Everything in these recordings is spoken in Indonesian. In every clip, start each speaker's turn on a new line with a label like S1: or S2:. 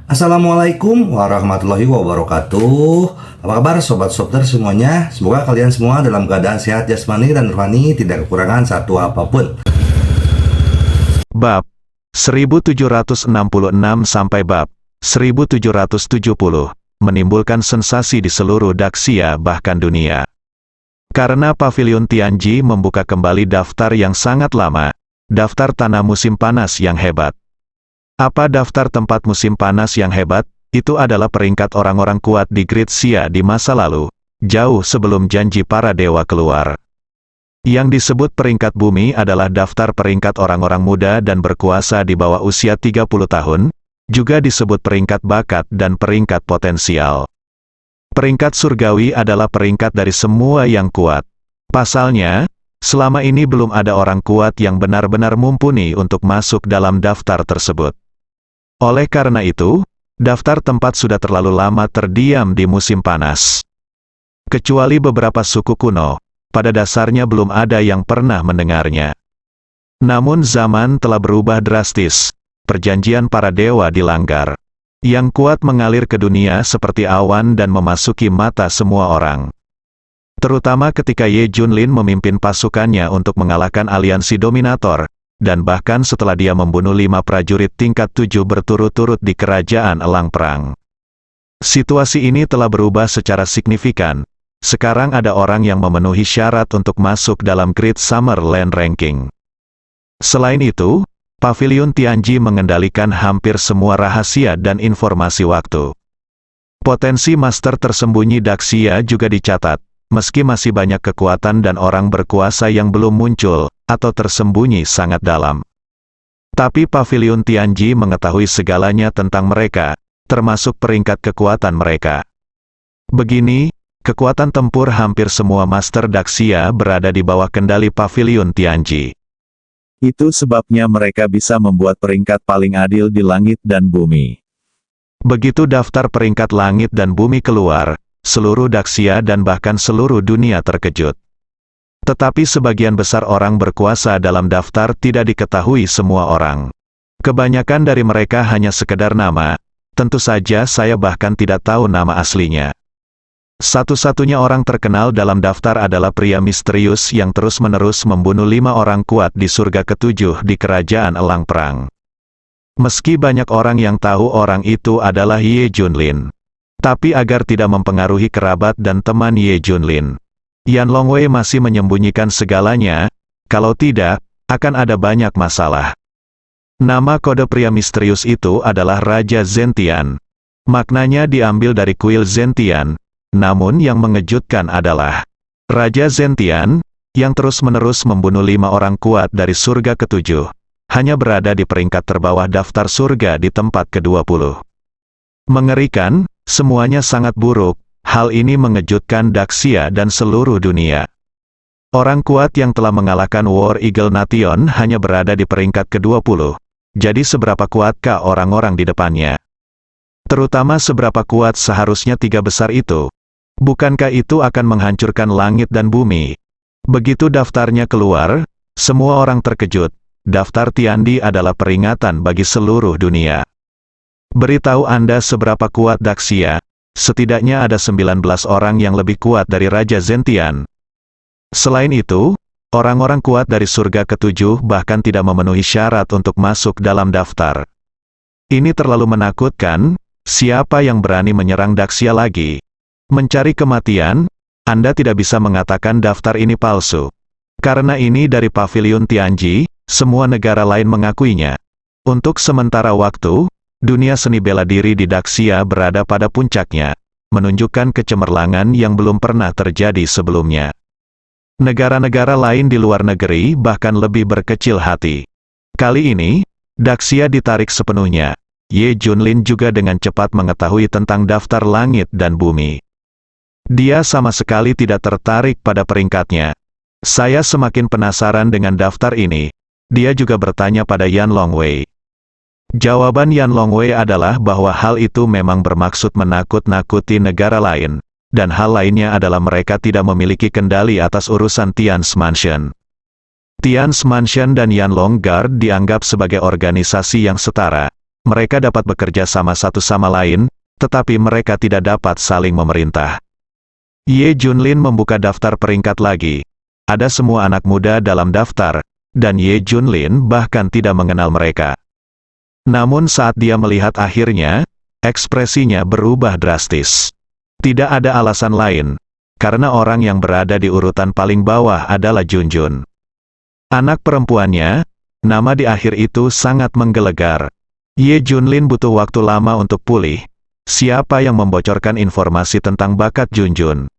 S1: Assalamualaikum warahmatullahi wabarakatuh. Apa kabar sobat Softer semuanya? Semoga kalian semua dalam keadaan sehat jasmani dan rohani, tidak kekurangan satu apapun.
S2: Bab 1766 sampai bab 1770 menimbulkan sensasi di seluruh Daxia bahkan dunia. Karena Pavilion Tianji membuka kembali daftar yang sangat lama, daftar tanah musim panas yang hebat. Apa daftar tempat musim panas yang hebat? Itu adalah peringkat orang-orang kuat di Great Xia di masa lalu, jauh sebelum janji para dewa keluar. Yang disebut peringkat bumi adalah daftar peringkat orang-orang muda dan berkuasa di bawah usia 30 tahun, juga disebut peringkat bakat dan peringkat potensial. Peringkat surgawi adalah peringkat dari semua yang kuat. Pasalnya, selama ini belum ada orang kuat yang benar-benar mumpuni untuk masuk dalam daftar tersebut. Oleh karena itu, daftar tempat sudah terlalu lama terdiam di musim panas. Kecuali beberapa suku kuno, pada dasarnya belum ada yang pernah mendengarnya. Namun zaman telah berubah drastis, perjanjian para dewa dilanggar. Yang kuat mengalir ke dunia seperti awan dan memasuki mata semua orang. Terutama ketika Ye Junlin memimpin pasukannya untuk mengalahkan aliansi dominator, dan bahkan setelah dia membunuh 5 prajurit tingkat 7 berturut-turut di kerajaan Elang Perang. Situasi ini telah berubah secara signifikan. Sekarang ada orang yang memenuhi syarat untuk masuk dalam Great Summerland Ranking. Selain itu, Pavilion Tianji mengendalikan hampir semua rahasia dan informasi waktu. Potensi master tersembunyi Daxia juga dicatat, meski masih banyak kekuatan dan orang berkuasa yang belum muncul, atau tersembunyi sangat dalam. Tapi Pavilion Tianji mengetahui segalanya tentang mereka, termasuk peringkat kekuatan mereka. Begini, kekuatan tempur hampir semua master Daxia berada di bawah kendali Pavilion Tianji.
S3: Itu sebabnya mereka bisa membuat peringkat paling adil di langit dan bumi.
S2: Begitu daftar peringkat langit dan bumi keluar, seluruh Daxia dan bahkan seluruh dunia terkejut. Tetapi sebagian besar orang berkuasa dalam daftar tidak diketahui semua orang. Kebanyakan dari mereka hanya sekedar nama, tentu saja saya bahkan tidak tahu nama aslinya. Satu-satunya orang terkenal dalam daftar adalah pria misterius yang terus-menerus membunuh 5 orang kuat di surga ketujuh di kerajaan Elang Perang. Meski banyak orang yang tahu orang itu adalah Ye Junlin. Tapi agar tidak mempengaruhi kerabat dan teman Ye Junlin, Yan Longwei masih menyembunyikan segalanya, kalau tidak, akan ada banyak masalah. Nama kode pria misterius itu adalah Raja Zentian. Maknanya diambil dari kuil Zentian, namun yang mengejutkan adalah Raja Zentian, yang terus-menerus membunuh 5 orang kuat dari surga ketujuh, hanya berada di peringkat terbawah daftar surga di tempat ke-20. Mengerikan, semuanya sangat buruk. Hal ini mengejutkan Daxia dan seluruh dunia. Orang kuat yang telah mengalahkan War Eagle Nation hanya berada di peringkat ke-20. Jadi seberapa kuatkah orang-orang di depannya? Terutama seberapa kuat seharusnya 3 besar itu? Bukankah itu akan menghancurkan langit dan bumi? Begitu daftarnya keluar, semua orang terkejut. Daftar Tiandi adalah peringatan bagi seluruh dunia. Beritahu Anda seberapa kuat Daxia. Setidaknya ada 19 orang yang lebih kuat dari Raja Zentian. Selain itu, orang-orang kuat dari surga ketujuh bahkan tidak memenuhi syarat untuk masuk dalam daftar. Ini terlalu menakutkan. Siapa yang berani menyerang Daxia lagi? Mencari kematian? Anda tidak bisa mengatakan daftar ini palsu. Karena ini dari Pavilion Tianji, semua negara lain mengakuinya. Untuk sementara waktu, dunia seni bela diri di Daxia berada pada puncaknya, menunjukkan kecemerlangan yang belum pernah terjadi sebelumnya. Negara-negara lain di luar negeri bahkan lebih berkecil hati. Kali ini, Daxia ditarik sepenuhnya. Ye Junlin juga dengan cepat mengetahui tentang daftar langit dan bumi. Dia sama sekali tidak tertarik pada peringkatnya. Saya semakin penasaran dengan daftar ini. Dia juga bertanya pada Yan Longwei. Jawaban Yan Longwei adalah bahwa hal itu memang bermaksud menakut-nakuti negara lain, dan hal lainnya adalah mereka tidak memiliki kendali atas urusan Tian's Mansion. Tian's Mansion dan Yanlong Guard dianggap sebagai organisasi yang setara, mereka dapat bekerja sama satu sama lain, tetapi mereka tidak dapat saling memerintah. Ye Junlin membuka daftar peringkat lagi. Ada semua anak muda dalam daftar, dan Ye Junlin bahkan tidak mengenal mereka. Namun saat dia melihat akhirnya, ekspresinya berubah drastis. Tidak ada alasan lain, karena orang yang berada di urutan paling bawah adalah Junjun. Anak perempuannya, nama di akhir itu sangat menggelegar. Ye Junlin butuh waktu lama untuk pulih. Siapa yang membocorkan informasi tentang bakat Junjun?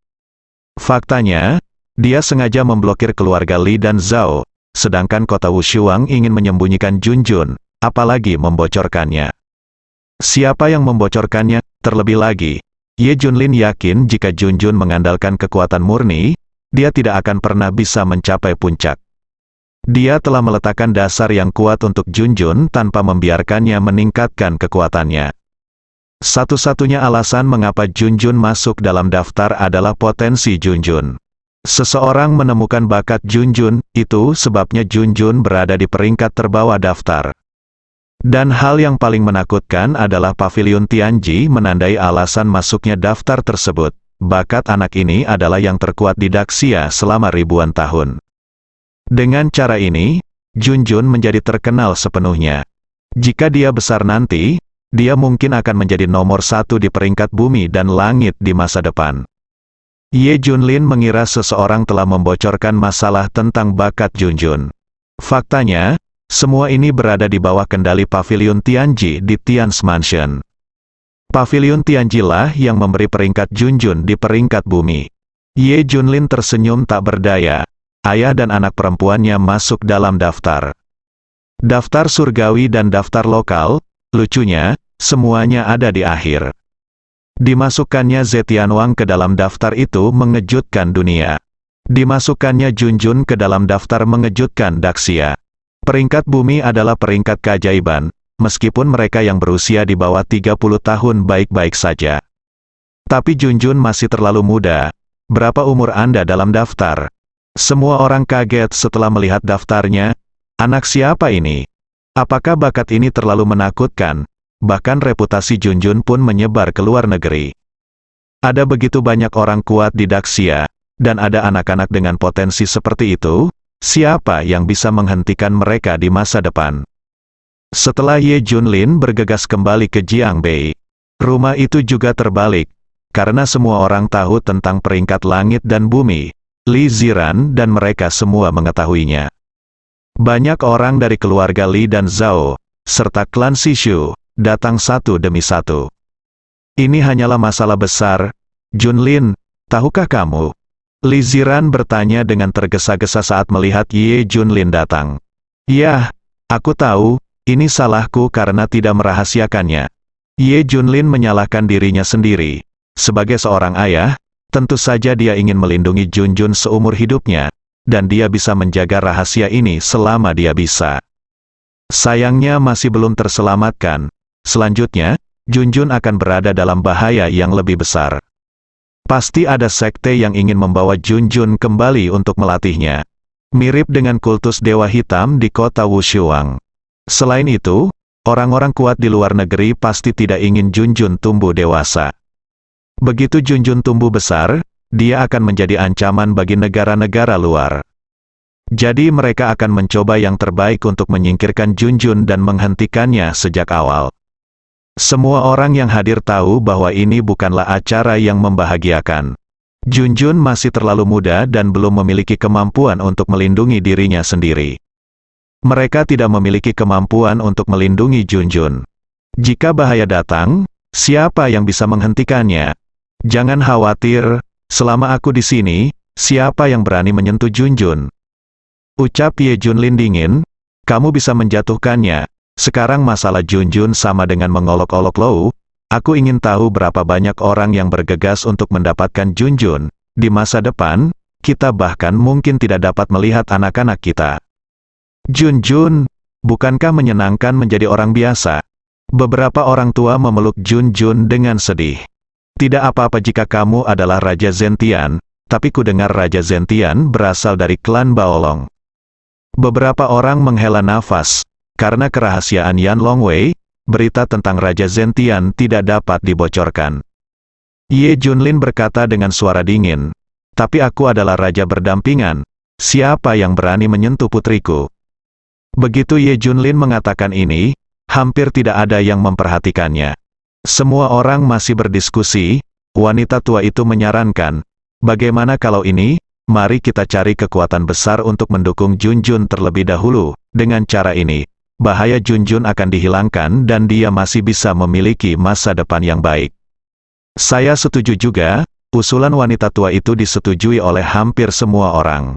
S2: Faktanya, dia sengaja memblokir keluarga Li dan Zhao, sedangkan kota Wushuang ingin menyembunyikan Junjun, apalagi membocorkannya. Siapa yang membocorkannya? Terlebih lagi, Ye Junlin yakin jika Junjun mengandalkan kekuatan murni, dia tidak akan pernah bisa mencapai puncak. Dia telah meletakkan dasar yang kuat untuk Junjun tanpa membiarkannya meningkatkan kekuatannya. Satu-satunya alasan mengapa Junjun masuk dalam daftar adalah potensi Junjun. Seseorang menemukan bakat Junjun, itu sebabnya Junjun berada di peringkat terbawah daftar. Dan hal yang paling menakutkan adalah Pavilion Tianji menandai alasan masuknya daftar tersebut. Bakat anak ini adalah yang terkuat di Daxia selama ribuan tahun. Dengan cara ini, Junjun menjadi terkenal sepenuhnya. Jika dia besar nanti, dia mungkin akan menjadi nomor 1 di peringkat bumi dan langit di masa depan. Ye Junlin mengira seseorang telah membocorkan masalah tentang bakat Junjun. Faktanya, semua ini berada di bawah kendali Pavilion Tianji di Tian's Mansion. Pavilion Tianji lah yang memberi peringkat Junjun di peringkat bumi. Ye Junlin tersenyum tak berdaya. Ayah dan anak perempuannya masuk dalam daftar. Daftar surgawi dan daftar lokal, lucunya, semuanya ada di akhir. Dimasukkannya Zetianwang ke dalam daftar itu mengejutkan dunia. Dimasukkannya Junjun ke dalam daftar mengejutkan Daxia. Peringkat bumi adalah peringkat keajaiban, meskipun mereka yang berusia di bawah 30 tahun baik-baik saja. Tapi Junjun masih terlalu muda. Berapa umur Anda dalam daftar? Semua orang kaget setelah melihat daftarnya. Anak siapa ini? Apakah bakat ini terlalu menakutkan? Bahkan reputasi Junjun pun menyebar ke luar negeri. Ada begitu banyak orang kuat di Daxia, dan ada anak-anak dengan potensi seperti itu. Siapa yang bisa menghentikan mereka di masa depan? Setelah Ye Junlin bergegas kembali ke Jiangbei, rumah itu juga terbalik, karena semua orang tahu tentang peringkat langit dan bumi. Li Ziran dan mereka semua mengetahuinya. Banyak orang dari keluarga Li dan Zhao, serta klan Sishu, datang satu demi satu. Ini hanyalah masalah besar. Junlin, tahukah kamu? Li Ziran bertanya dengan tergesa-gesa saat melihat Ye Junlin datang. Ya, aku tahu, ini salahku karena tidak merahasiakannya. Ye Junlin menyalahkan dirinya sendiri. Sebagai seorang ayah, tentu saja dia ingin melindungi Junjun seumur hidupnya, dan dia bisa menjaga rahasia ini selama dia bisa. Sayangnya masih belum terselamatkan. Selanjutnya, Junjun akan berada dalam bahaya yang lebih besar. Pasti ada sekte yang ingin membawa Junjun kembali untuk melatihnya. Mirip dengan kultus Dewa Hitam di kota Wushuang. Selain itu, orang-orang kuat di luar negeri pasti tidak ingin Junjun tumbuh dewasa. Begitu Junjun tumbuh besar, dia akan menjadi ancaman bagi negara-negara luar. Jadi mereka akan mencoba yang terbaik untuk menyingkirkan Junjun dan menghentikannya sejak awal. Semua orang yang hadir tahu bahwa ini bukanlah acara yang membahagiakan. Junjun masih terlalu muda dan belum memiliki kemampuan untuk melindungi dirinya sendiri. Mereka tidak memiliki kemampuan untuk melindungi Junjun. Jika bahaya datang, siapa yang bisa menghentikannya? Jangan khawatir, selama aku di sini, siapa yang berani menyentuh Junjun? Ucap Ye Junlin dingin, kamu bisa menjatuhkannya. Sekarang masalah Junjun sama dengan mengolok-olok Lou. Aku ingin tahu berapa banyak orang yang bergegas untuk mendapatkan Junjun. Di masa depan, kita bahkan mungkin tidak dapat melihat anak-anak kita. Junjun, bukankah menyenangkan menjadi orang biasa? Beberapa orang tua memeluk Junjun dengan sedih. Tidak apa-apa jika kamu adalah Raja Zentian, tapi ku dengar Raja Zentian berasal dari klan Baolong. Beberapa orang menghela nafas, karena kerahasiaan Yan Longwei, berita tentang Raja Zentian tidak dapat dibocorkan. Ye Junlin berkata dengan suara dingin, "Tapi aku adalah raja berdampingan. Siapa yang berani menyentuh putriku?" Begitu Ye Junlin mengatakan ini, hampir tidak ada yang memperhatikannya. Semua orang masih berdiskusi. Wanita tua itu menyarankan, "Bagaimana kalau ini? Mari kita cari kekuatan besar untuk mendukung Junjun terlebih dahulu. Dengan cara ini, bahaya Junjun akan dihilangkan dan dia masih bisa memiliki masa depan yang baik." Saya setuju juga, usulan wanita tua itu disetujui oleh hampir semua orang.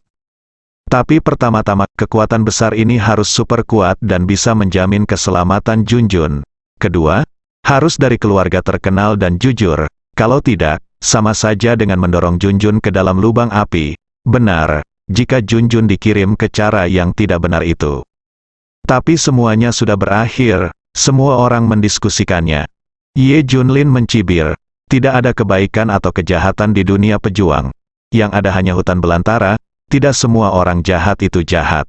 S2: Tapi pertama-tama, kekuatan besar ini harus super kuat dan bisa menjamin keselamatan Junjun. Kedua, harus dari keluarga terkenal dan jujur. Kalau tidak, sama saja dengan mendorong Junjun ke dalam lubang api. Benar, jika Junjun dikirim ke cara yang tidak benar itu. Tapi semuanya sudah berakhir, semua orang mendiskusikannya. Ye Junlin mencibir, "Tidak ada kebaikan atau kejahatan di dunia pejuang. Yang ada hanya hutan belantara, tidak semua orang jahat itu jahat."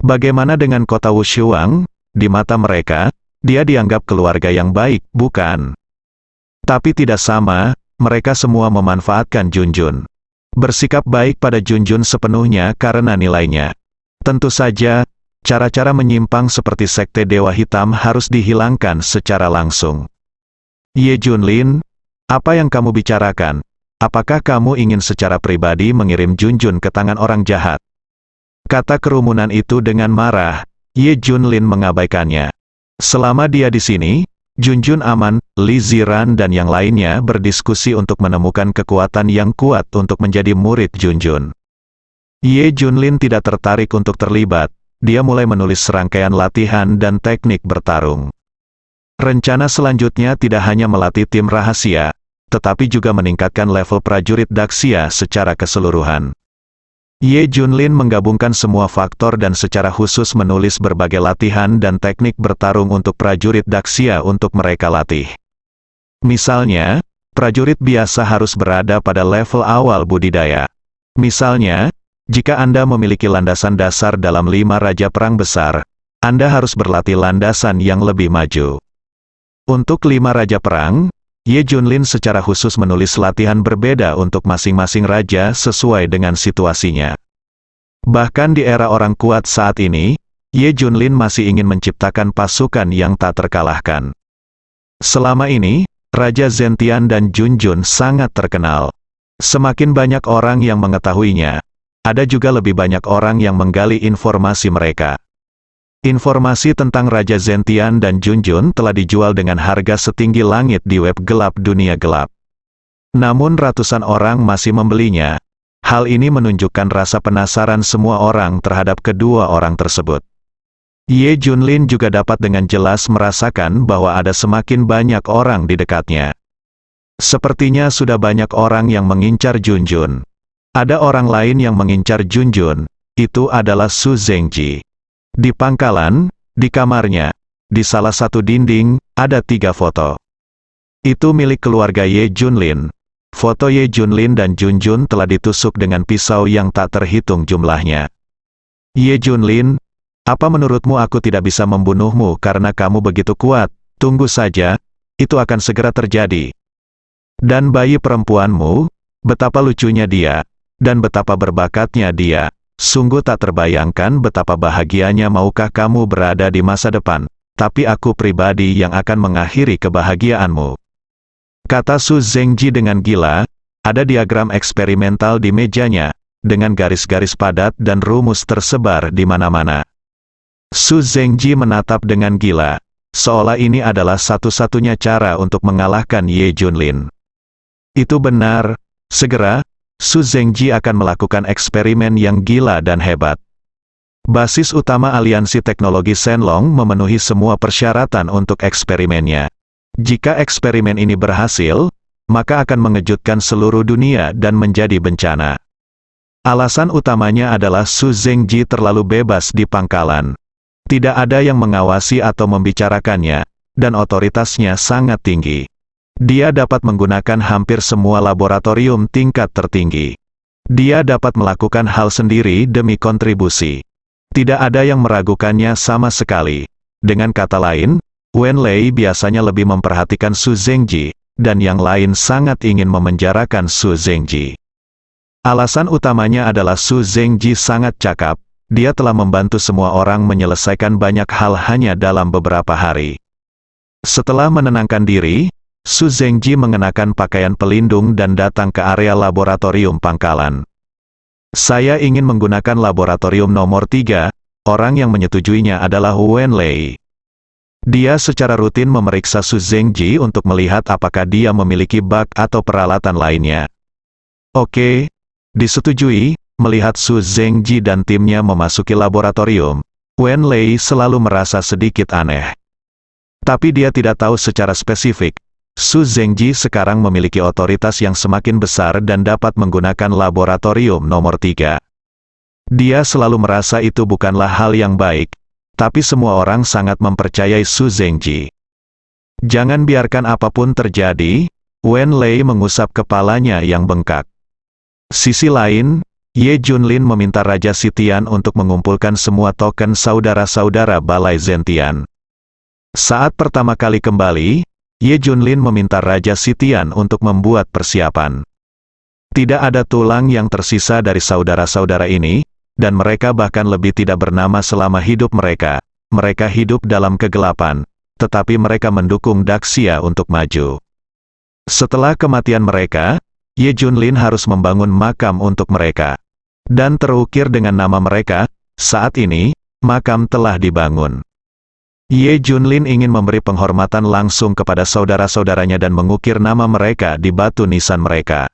S2: Bagaimana dengan kota Wushuang? Di mata mereka, dia dianggap keluarga yang baik, bukan? Tapi tidak sama, mereka semua memanfaatkan Junjun. Bersikap baik pada Junjun sepenuhnya karena nilainya. Tentu saja, cara-cara menyimpang seperti sekte Dewa Hitam harus dihilangkan secara langsung. Ye Junlin, apa yang kamu bicarakan? Apakah kamu ingin secara pribadi mengirim Junjun ke tangan orang jahat? Kata kerumunan itu dengan marah. Ye Junlin mengabaikannya. Selama dia di sini, Junjun aman. Li Ziran dan yang lainnya berdiskusi untuk menemukan kekuatan yang kuat untuk menjadi murid Junjun. Ye Junlin tidak tertarik untuk terlibat. Dia mulai menulis serangkaian latihan dan teknik bertarung. Rencana selanjutnya tidak hanya melatih tim rahasia, tetapi juga meningkatkan level prajurit Daxia secara keseluruhan. Ye Junlin menggabungkan semua faktor dan secara khusus menulis berbagai latihan dan teknik bertarung untuk prajurit Daxia untuk mereka latih. Misalnya, prajurit biasa harus berada pada level awal budidaya. Misalnya, jika Anda memiliki landasan dasar dalam 5 Raja Perang Besar, Anda harus berlatih landasan yang lebih maju. Untuk 5 Raja Perang, Ye Junlin secara khusus menulis latihan berbeda untuk masing-masing raja sesuai dengan situasinya. Bahkan di era orang kuat saat ini, Ye Junlin masih ingin menciptakan pasukan yang tak terkalahkan. Selama ini, Raja Zentian dan Junjun sangat terkenal. Semakin banyak orang yang mengetahuinya, ada juga lebih banyak orang yang menggali informasi mereka. Informasi tentang Raja Zentian dan Junjun telah dijual dengan harga setinggi langit di web gelap dunia gelap. Namun ratusan orang masih membelinya. Hal ini menunjukkan rasa penasaran semua orang terhadap kedua orang tersebut. Ye Junlin juga dapat dengan jelas merasakan bahwa ada semakin banyak orang di dekatnya. Sepertinya sudah banyak orang yang mengincar Junjun. Ada orang lain yang mengincar Junjun, itu adalah Su Zengji. Di pangkalan, di kamarnya, di salah satu dinding, ada 3 foto. Itu milik keluarga Ye Junlin. Foto Ye Junlin dan Junjun telah ditusuk dengan pisau yang tak terhitung jumlahnya. Ye Junlin, apa menurutmu aku tidak bisa membunuhmu karena kamu begitu kuat? Tunggu saja, itu akan segera terjadi. Dan bayi perempuanmu, betapa lucunya dia, dan betapa berbakatnya dia. Sungguh tak terbayangkan betapa bahagianya maukah kamu berada di masa depan, tapi aku pribadi yang akan mengakhiri kebahagiaanmu. Kata Su Zengji dengan gila. Ada diagram eksperimental di mejanya, dengan garis-garis padat dan rumus tersebar di mana-mana. Su Zengji menatap dengan gila, seolah ini adalah satu-satunya cara untuk mengalahkan Ye Junlin. Itu benar, segera, Su Zengji akan melakukan eksperimen yang gila dan hebat. Basis utama aliansi teknologi Shenlong memenuhi semua persyaratan untuk eksperimennya. Jika eksperimen ini berhasil, maka akan mengejutkan seluruh dunia dan menjadi bencana. Alasan utamanya adalah Su Zengji terlalu bebas di pangkalan. Tidak ada yang mengawasi atau membicarakannya, dan otoritasnya sangat tinggi. Dia dapat menggunakan hampir semua laboratorium tingkat tertinggi. Dia dapat melakukan hal sendiri demi kontribusi. Tidak ada yang meragukannya sama sekali. Dengan kata lain, Wen Lei biasanya lebih memperhatikan Su Zhengji, dan yang lain sangat ingin memenjarakan Su Zhengji. Alasan utamanya adalah Su Zhengji sangat cakap, dia telah membantu semua orang menyelesaikan banyak hal hanya dalam beberapa hari. Setelah menenangkan diri, Su Zhengji mengenakan pakaian pelindung dan datang ke area laboratorium pangkalan. Saya ingin menggunakan laboratorium nomor 3, orang yang menyetujuinya adalah Wen Lei. Dia secara rutin memeriksa Su Zhengji untuk melihat apakah dia memiliki bug atau peralatan lainnya. Oke, disetujui. Melihat Su Zhengji dan timnya memasuki laboratorium, Wen Lei selalu merasa sedikit aneh. Tapi dia tidak tahu secara spesifik, Su Zhengji sekarang memiliki otoritas yang semakin besar dan dapat menggunakan laboratorium nomor 3. Dia selalu merasa itu bukanlah hal yang baik, tapi semua orang sangat mempercayai Su Zhengji. Jangan biarkan apapun terjadi, Wen Lei mengusap kepalanya yang bengkak. Sisi lain, Ye Junlin meminta Raja Sitian untuk mengumpulkan semua token saudara-saudara Balai Zentian. Saat pertama kali kembali, Ye Junlin meminta Raja Sitian untuk membuat persiapan. Tidak ada tulang yang tersisa dari saudara-saudara ini, dan mereka bahkan lebih tidak bernama selama hidup mereka. Mereka hidup dalam kegelapan, tetapi mereka mendukung Daxia untuk maju. Setelah kematian mereka, Ye Junlin harus membangun makam untuk mereka. Dan terukir dengan nama mereka, saat ini, makam telah dibangun. Ye Junlin ingin memberi penghormatan langsung kepada saudara-saudaranya dan mengukir nama mereka di batu nisan mereka.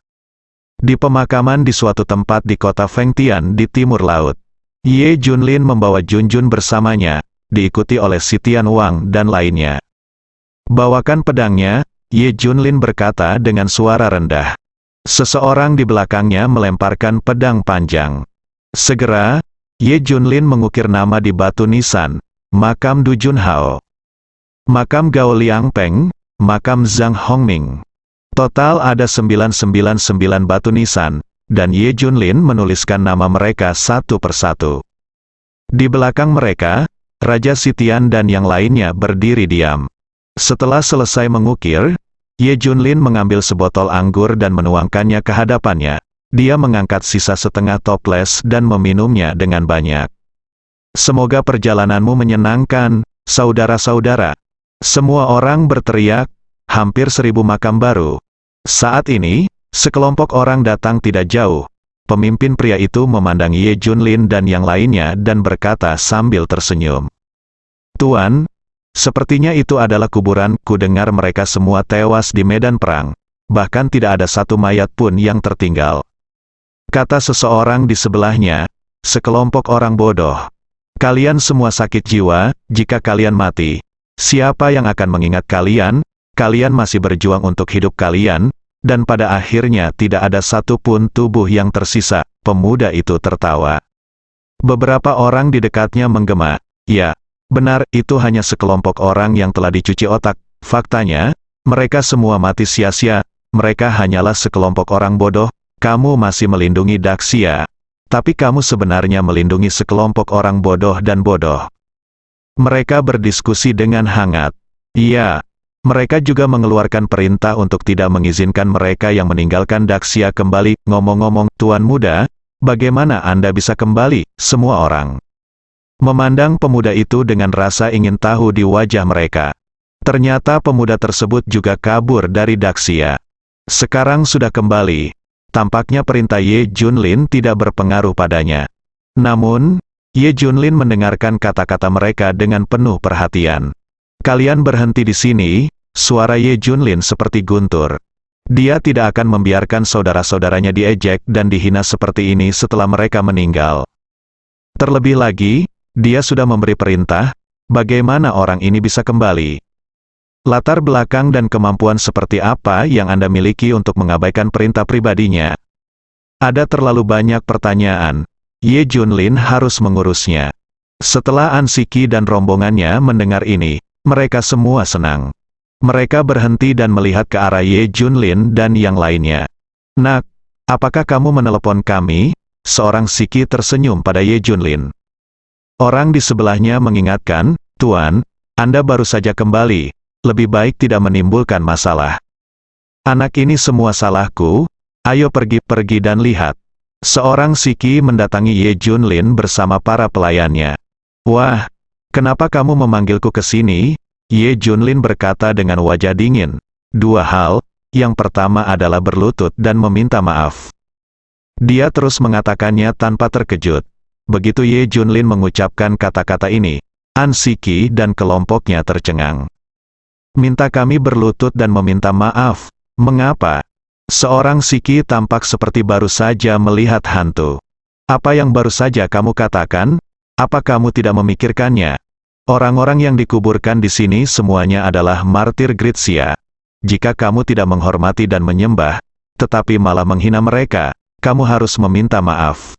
S2: Di pemakaman di suatu tempat di kota Fengtian di timur laut, Ye Junlin membawa Junjun bersamanya, diikuti oleh Sitian Wang dan lainnya. Bawakan pedangnya, Ye Junlin berkata dengan suara rendah. Seseorang di belakangnya melemparkan pedang panjang. Segera, Ye Junlin mengukir nama di batu nisan, makam Du Junhao, makam Gao Liangpeng, makam Zhang Hongming. Total ada 999 batu nisan, dan Ye Junlin menuliskan nama mereka satu persatu. Di belakang mereka, Raja Sitian dan yang lainnya berdiri diam. Setelah selesai mengukir, Ye Junlin mengambil sebotol anggur dan menuangkannya ke hadapannya. Dia mengangkat sisa setengah toples dan meminumnya dengan banyak. Semoga perjalananmu menyenangkan, saudara-saudara. Semua orang berteriak, hampir 1000 makam baru. Saat ini, sekelompok orang datang tidak jauh. Pemimpin pria itu memandang Ye Junlin dan yang lainnya dan berkata sambil tersenyum. Tuan, sepertinya itu adalah kuburan. Ku dengar mereka semua tewas di medan perang. Bahkan tidak ada satu mayat pun yang tertinggal. Kata seseorang di sebelahnya, sekelompok orang bodoh. Kalian semua sakit jiwa, jika kalian mati. Siapa yang akan mengingat kalian? Kalian masih berjuang untuk hidup kalian, dan pada akhirnya tidak ada satu pun tubuh yang tersisa. Pemuda itu tertawa. Beberapa orang di dekatnya menggema. Ya, benar, itu hanya sekelompok orang yang telah dicuci otak. Faktanya, mereka semua mati sia-sia. Mereka hanyalah sekelompok orang bodoh. Kamu masih melindungi Daxia, tapi kamu sebenarnya melindungi sekelompok orang bodoh dan bodoh. Mereka berdiskusi dengan hangat. Iya. Mereka juga mengeluarkan perintah untuk tidak mengizinkan mereka yang meninggalkan Daxia kembali. Ngomong-ngomong, Tuan Muda, bagaimana Anda bisa kembali? Semua orang memandang pemuda itu dengan rasa ingin tahu di wajah mereka. Ternyata pemuda tersebut juga kabur dari Daxia. Sekarang sudah kembali. Tampaknya perintah Ye Junlin tidak berpengaruh padanya. Namun, Ye Junlin mendengarkan kata-kata mereka dengan penuh perhatian. Kalian berhenti di sini, suara Ye Junlin seperti guntur. Dia tidak akan membiarkan saudara-saudaranya diejek dan dihina seperti ini setelah mereka meninggal. Terlebih lagi, dia sudah memberi perintah, bagaimana orang ini bisa kembali? Latar belakang dan kemampuan seperti apa yang Anda miliki untuk mengabaikan perintah pribadinya? Ada terlalu banyak pertanyaan. Ye Junlin harus mengurusnya. Setelah Ansiki dan rombongannya mendengar ini, mereka semua senang. Mereka berhenti dan melihat ke arah Ye Junlin dan yang lainnya. Nak, apakah kamu menelepon kami? Seorang Siki tersenyum pada Ye Junlin. Orang di sebelahnya mengingatkan, Tuan, Anda baru saja kembali, lebih baik tidak menimbulkan masalah. Anak ini semua salahku, ayo pergi dan lihat. Seorang Siki mendatangi Ye Junlin bersama para pelayannya. Wah, kenapa kamu memanggilku ke sini? Ye Junlin berkata dengan wajah dingin. Dua hal, yang pertama adalah berlutut dan meminta maaf. Dia terus mengatakannya tanpa terkejut. Begitu Ye Junlin mengucapkan kata-kata ini, An Siki dan kelompoknya tercengang. Minta kami berlutut dan meminta maaf. Mengapa? Seorang Siki tampak seperti baru saja melihat hantu. Apa yang baru saja kamu katakan? Apa kamu tidak memikirkannya? Orang-orang yang dikuburkan di sini semuanya adalah martir Gritsia. Jika kamu tidak menghormati dan menyembah, tetapi malah menghina mereka, kamu harus meminta maaf.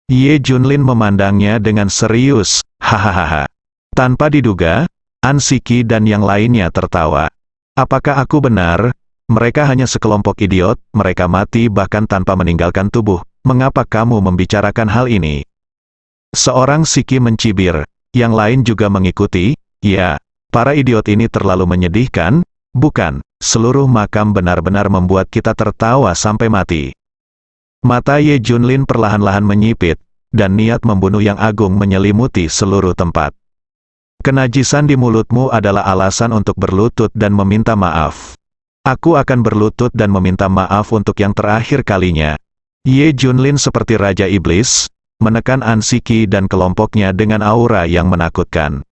S2: Ye Junlin memandangnya dengan serius. Hahaha. Tanpa diduga, An Siki dan yang lainnya tertawa. Apakah aku benar? Mereka hanya sekelompok idiot, mereka mati bahkan tanpa meninggalkan tubuh. Mengapa kamu membicarakan hal ini? Seorang Siki mencibir, yang lain juga mengikuti. Ya, para idiot ini terlalu menyedihkan, bukan? Seluruh makam benar-benar membuat kita tertawa sampai mati. Mata Ye Junlin perlahan-lahan menyipit, dan niat membunuh yang agung menyelimuti seluruh tempat. Kenajisan di mulutmu adalah alasan untuk berlutut dan meminta maaf. Aku akan berlutut dan meminta maaf untuk yang terakhir kalinya. Ye Junlin seperti Raja Iblis, menekan An Siki dan kelompoknya dengan aura yang menakutkan.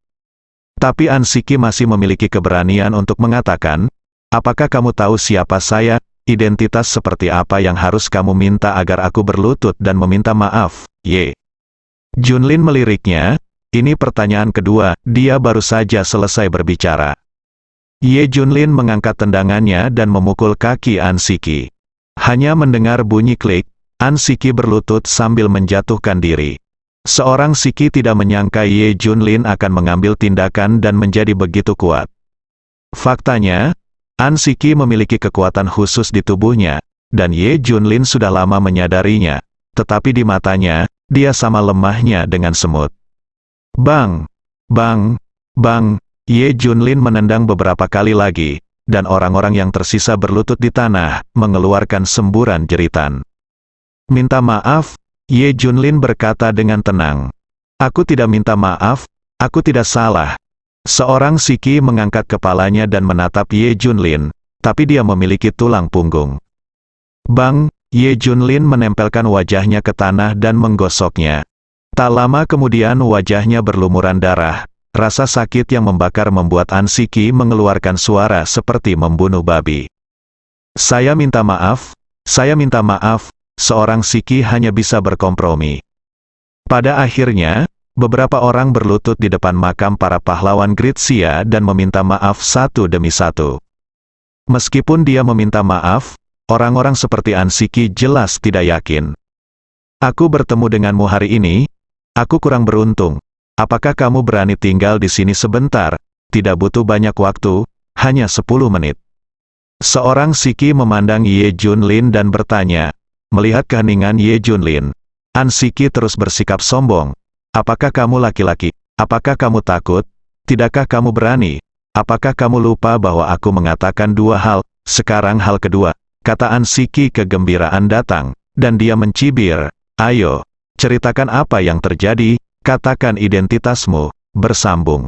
S2: Tapi An Siki masih memiliki keberanian untuk mengatakan, apakah kamu tahu siapa saya? Identitas seperti apa yang harus kamu minta agar aku berlutut dan meminta maaf, Ye? Junlin meliriknya, ini pertanyaan kedua, dia baru saja selesai berbicara. Ye Junlin mengangkat tendangannya dan memukul kaki An Siki. Hanya mendengar bunyi klik, An Siki berlutut sambil menjatuhkan diri. Seorang Siki tidak menyangka Ye Junlin akan mengambil tindakan dan menjadi begitu kuat. Faktanya, An Siki memiliki kekuatan khusus di tubuhnya, dan Ye Junlin sudah lama menyadarinya, tetapi di matanya, dia sama lemahnya dengan semut. Bang! Bang! Bang! Ye Junlin menendang beberapa kali lagi, dan orang-orang yang tersisa berlutut di tanah, mengeluarkan semburan jeritan. Minta maaf, Ye Junlin berkata dengan tenang. Aku tidak minta maaf, aku tidak salah. Seorang Siki mengangkat kepalanya dan menatap Ye Junlin, tapi dia memiliki tulang punggung. Bang! Ye Junlin menempelkan wajahnya ke tanah dan menggosoknya. Tak lama kemudian wajahnya berlumuran darah. Rasa sakit yang membakar membuat An Siki mengeluarkan suara seperti membunuh babi. Saya minta maaf, seorang Siki hanya bisa berkompromi. Pada akhirnya, beberapa orang berlutut di depan makam para pahlawan Gritsia dan meminta maaf satu demi satu. Meskipun dia meminta maaf, orang-orang seperti An Siki jelas tidak yakin. Aku bertemu denganmu hari ini, aku kurang beruntung. Apakah kamu berani tinggal di sini sebentar? Tidak butuh banyak waktu, hanya 10 menit. Seorang Siki memandang Ye Junlin dan bertanya. Melihat keheningan Ye Junlin, An Siki terus bersikap sombong. Apakah kamu laki-laki? Apakah kamu takut? Tidakkah kamu berani? Apakah kamu lupa bahwa aku mengatakan dua hal? Sekarang hal kedua, kata An Siki kegembiraan datang, dan dia mencibir. Ayo, ceritakan apa yang terjadi. Katakan identitasmu, bersambung.